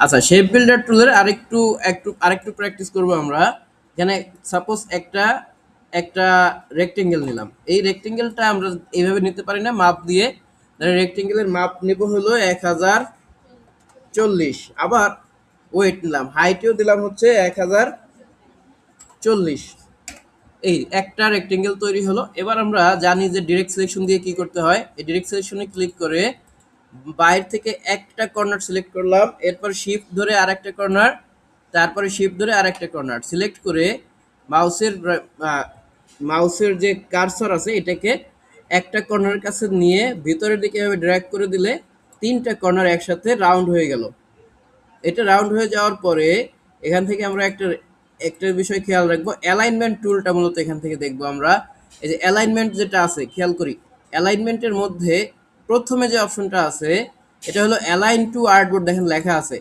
আচ্ছা, shape builder টুলের আরেকটু প্র্যাকটিস করব আমরা। এখানে সাপোজ একটা একটা রেক্টেঙ্গেল নিলাম। এই রেক্টেঙ্গেলটা আমরা এইভাবে নিতে পারি না মাপ দিয়ে। রেক্টেঙ্গেলের মাপ নেব হলো 1040। আবার ওয়েট নিলাম, হাইটেও দিলাম হচ্ছে 1040। এই একটা রেক্টেঙ্গেল তৈরি হলো। এবার আমরা জানি যে ডিরেক্ট সিলেকশন দিয়ে কি করতে হয়। এই ডিরেক্ট সিলেকশনে ক্লিক করে বাইরে থেকে একটা কর্নার সিলেক্ট করলাম, এরপর শিফট ধরে আরেকটা কর্নার, তারপরে শিফট ধরে আরেকটা কর্নার সিলেক্ট করে মাউসের মাউসের যে কার্সর আছে এটাকে একটা কর্নারের কাছে নিয়ে ভিতরের দিকে এভাবে ড্র্যাগ করে দিলে তিনটা কর্নার একসাথে রাউন্ড হয়ে গেল। এটা রাউন্ড হয়ে যাওয়ার পরে এখান থেকে আমরা একটা বিষয় খেয়াল রাখবো, অ্যালাইনমেন্ট টুলটা মূলত এখান থেকে দেখবো আমরা। এই যে অ্যালাইনমেন্ট যেটা আছে খেয়াল করি, অ্যালাইনমেন্টের মধ্যে প্রথমে যে অপশনটা আছে এটা হলো অ্যালাইন টু আর্টবোর্ড। দেখেন লেখা আছে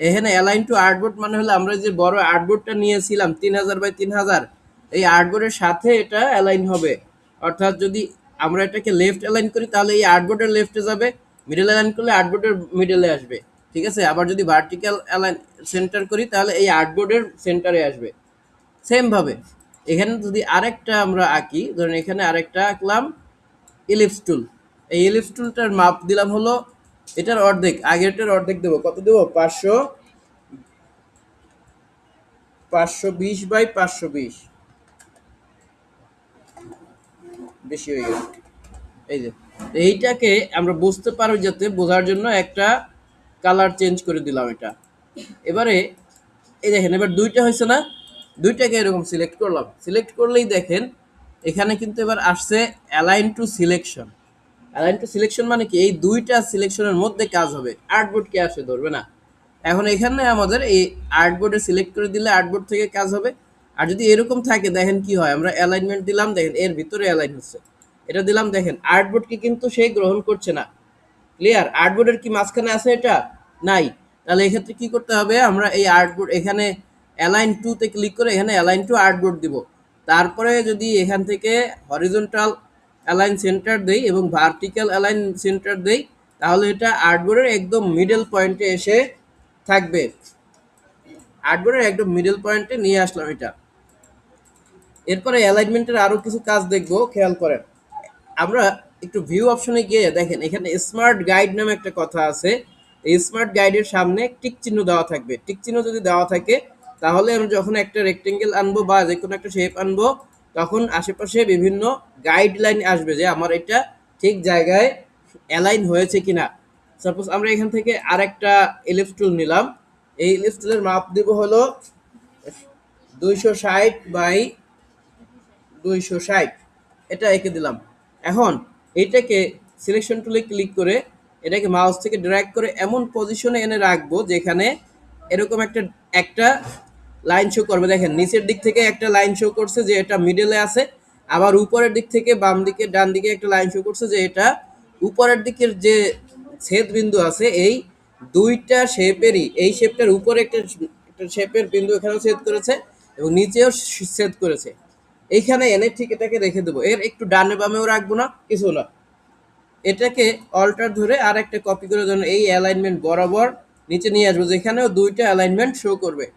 এখানে অ্যালাইন টু আর্টবোর্ড, মানে হলো আমরা যে বড় আর্টবোর্ডটা নিয়েছিলাম 3000 বাই 3000, এই আর্টবোর্ডের সাথে এটা অ্যালাইন হবে। অর্থাৎ যদি আমরা এটাকে লেফট অ্যালাইন করি তাহলে এই আর্টবোর্ডের লেফটে যাবে, মিডল অ্যালাইন করলে আর্টবোর্ডের মিডলে আসবে। ঠিক আছে, আবার যদি ভার্টিক্যাল অ্যালাইন সেন্টার করি তাহলে এই আর্টবোর্ডের সেন্টারে আসবে। সেম ভাবে এখানে যদি আরেকটা আমরা আঁকি, ধরেন এখানে আরেকটা আঁকলাম ইলিপস টুল। এই ইলিপস টুলটার মাপ দিলাম হলো এটার অর্ধেক, আগেরটার অর্ধেক দেবো। কত দেবো? 520 বাই 520। বেশি হয়ে গেছে। এই যে এইটাকে আমরা বুঝতে পারবো, যাতে বোঝার জন্য একটা কালার চেঞ্জ করে দিলাম এটা। এবারে এই দেখেন এবার দুইটা হয়েছে না, দুইটাকে এরকম সিলেক্ট করলাম। সিলেক্ট করলেই দেখেন এখানে কিন্তু এবার আসছে align two selection. Align two selection মানে কি, এই দুইটা সিলেকশনের মধ্যে কাজ হবে, আর্টবোর্ড কে আসে ধরবে না। এখন এখানে আমাদের এই আর্টবোর্ডে সিলেক্ট করে দিলে আর্টবোর্ড থেকে কাজ হবে। আর যদি এরকম থাকে দেখেন কি হয়, আমরা অ্যালাইনমেন্ট দিলাম, দেখেন এর ভিতরে অ্যালাইন হচ্ছে, এটা দিলাম, দেখেন আর্টবোর্ডকে কিন্তু সে গ্রহণ করছে না। ক্লিয়ার? আর্টবোর্ডের কি মাঝখানে আছে? এটা নাই। তাহলে এক্ষেত্রে কি করতে হবে, আমরা এই আর্টবোর্ড এখানে অ্যালাইন টু তে ক্লিক করে এখানে অ্যালাইন টু আর্টবোর্ড দিব। তারপরে যদি এখান থেকে হরিজন্টাল অ্যালাইন সেন্টার দেই এবং ভার্টিক্যাল অ্যালাইন সেন্টার দেই, তাহলে এটা আর্টবোর্ডের একদম মিডল পয়েন্টে এসে থাকবে। আর্টবোর্ডের একদম মিডল পয়েন্টে নিয়ে আসলাম এটা। এরপরে অ্যালাইনমেন্টের আরো কিছু কাজ দেখবো, খেয়াল করেন। আমরা একটু ভিউ অপশনে গিয়ে দেখেন এখানে স্মার্ট গাইড নামে একটা কথা আছে। এই স্মার্ট গাইডের সামনে টিক চিহ্ন দেওয়া থাকবে। টিক চিহ্ন যদি দেওয়া থাকে তাহলে আমরা যখন একটা রেক্টেঙ্গেল আনবো বা যে কোনো একটা শেপ আনবো তখন আশেপাশে বিভিন্ন গাইডলাইন আসবে যে আমার এটা ঠিক জায়গায় অ্যালাইন হয়েছে কিনা। সাপোজ আমরা এখান থেকে আরেকটা এলিপস টুল নিলাম। এই এলিপস টুলের মাপ দিব হলো 260 বাই 260, এটা এঁকে দিলাম। এখন এইটাকে সিলেকশন টুলে ক্লিক করে এটাকে মাউস থেকে ড্র্যাগ করে এমন পজিশনে এনে রাখবো যেখানে এরকম একটা একটা লাইন শো করবে। দেখেন নিচের দিক থেকে একটা লাইন শো করছে যে এটা মিডলে আছে, আবার উপরের দিক থেকে বাম দিকে ডান দিকে একটা লাইন শো করছে যে এটা উপরের দিকের যে ছেদ বিন্দু আছে এই দুইটা শেপেরই, এই শেপটার উপরে একটা একটা শেপের বিন্দু এখানেও ছেদ করেছে এবং নিচেও ছেদ করেছে। এইখানে এনে ঠিক এটাকে রেখে দেবো, এর একটু ডানে বামেও রাখবো না, কিছু না। এটাকে অল্টার ধরে আর একটা কপি করে ধরুন এই অ্যালাইনমেন্ট বরাবর নিচে নিয়ে আসবো যেখানেও দুইটা অ্যালাইনমেন্ট শো করবে।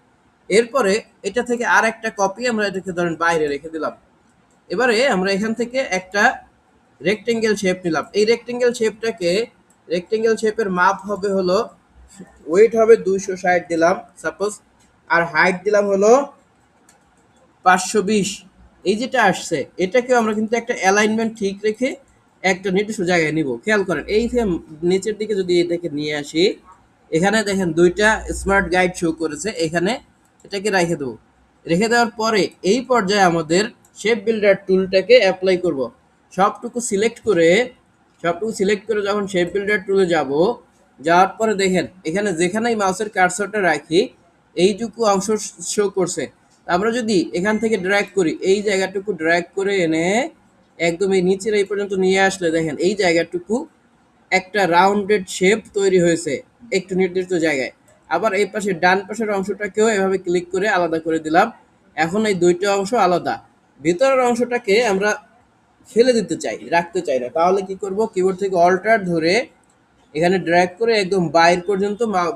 এরপরে এটা থেকে আর একটা কপি আমরা এটাকে ধরেন বাইরে রেখে দিলাম। এবারে আমরা এখান থেকে একটা রেক্টেঙ্গেল শেপ নিলাম। এই রেক্টেঙ্গেল শেপের মাপ হবে হলো, ওয়েট হবে 260 দিলাম সাপোজ, আর হাইট দিলাম হলো 520। এই যেটা আসছে এটাকেও আমরা কিন্তু একটা অ্যালাইনমেন্ট ঠিক রেখে একটা নির্দিষ্ট জায়গায় নিব। খেয়াল করেন এই যে নিচের দিকে যদি এটাকে নিয়ে আসি, এখানে দেখেন দুইটা স্মার্ট গাইড শো করেছে, এখানে এটাকে রেখে দেবো। রেখে দেওয়ার পরে এই পর্যায়ে আমাদের শেপ বিল্ডার টুলটাকে অ্যাপ্লাই করব। সবটুকু সিলেক্ট করে যখন শেপ বিল্ডার টুলে যাব, যাওয়ার পরে দেখেন এখানে যেখানেই মাউসের কার্সরটা রাখি এইটুকু অংশ শো করছে। আমরা যদি এখান থেকে ড্র্যাগ করি, এই জায়গাটুকু ড্র্যাগ করে এনে একদম এই নিচের এই পর্যন্ত নিয়ে আসলে দেখেন এই জায়গাটুকু একটা রাউন্ডেড শেপ তৈরি হয়েছে একটু নির্দিষ্ট জায়গায়। আবার এই পাশে ডান পাশের অংশটাকেও এভাবে ক্লিক করে আলাদা করে দিলাম। এখন এই দুইটা অংশ আলাদা। ভিতরের অংশটাকে আমরা ফেলে দিতে চাই, রাখতে চাই না, তাহলে কি করব, কিবোর্ড থেকে অল্টার ধরে এখানে ড্র্যাগ করে একদম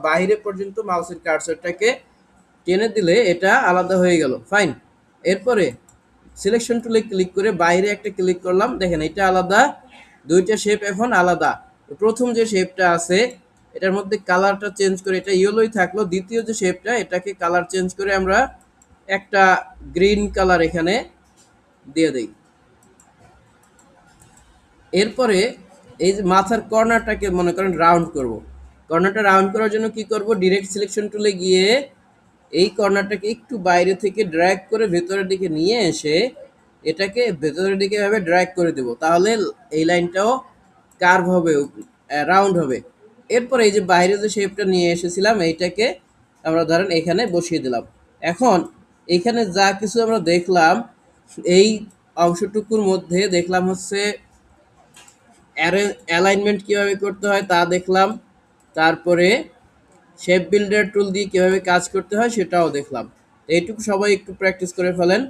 বাইরে পর্যন্ত মাউসের কার্সরটাকে টেনে দিলে এটা আলাদা হয়ে গেল। ফাইন। এরপরে সিলেকশন টুলে ক্লিক করে বাইরে একটা ক্লিক করলাম, দেখেন এটা আলাদা, দুইটা শেপ এখন আলাদা। প্রথম যে শেপটা আছে এটার মধ্যে কালারটা চেঞ্জ করে এটা ইয়েলোই থাকলো, দ্বিতীয় যে শেপটা এটাকে কালার চেঞ্জ করে আমরা একটা গ্রিন কালার এখানে দিয়ে দেই। এরপরে এই যে মাথার কর্নারটাকে মনে করেন রাউন্ড করব। কর্নারটা রাউন্ড করার জন্য কি করব, ডিরেক্ট সিলেকশন টুলে গিয়ে এই কর্নারটাকে একটু বাইরে থেকে ড্র্যাগ করে ভেতরের দিকে নিয়ে এসে এটাকে ভেতরের দিকে এভাবে ড্র্যাগ করে দেব, তাহলে এই লাইনটাও কার্ভ হবে, রাউন্ড হবে। এরপর এই যে বাইরে যে শেপটা নিয়ে এসেছিলাম এইটাকে আমরা ধরেন এখানে বসিয়ে দিলাম। এখন এখানে যা কিছু আমরা দেখলাম এই অংশটুকুর মধ্যে দেখলাম হচ্ছে অ্যালাইনমেন্ট কিভাবে করতে হয় তা দেখলাম, তারপরে শেপ বিল্ডার টুল দিয়ে কিভাবে কাজ করতে হয় সেটাও দেখলাম। এইটুকু সবাই একটু প্র্যাকটিস করে ফেলেন।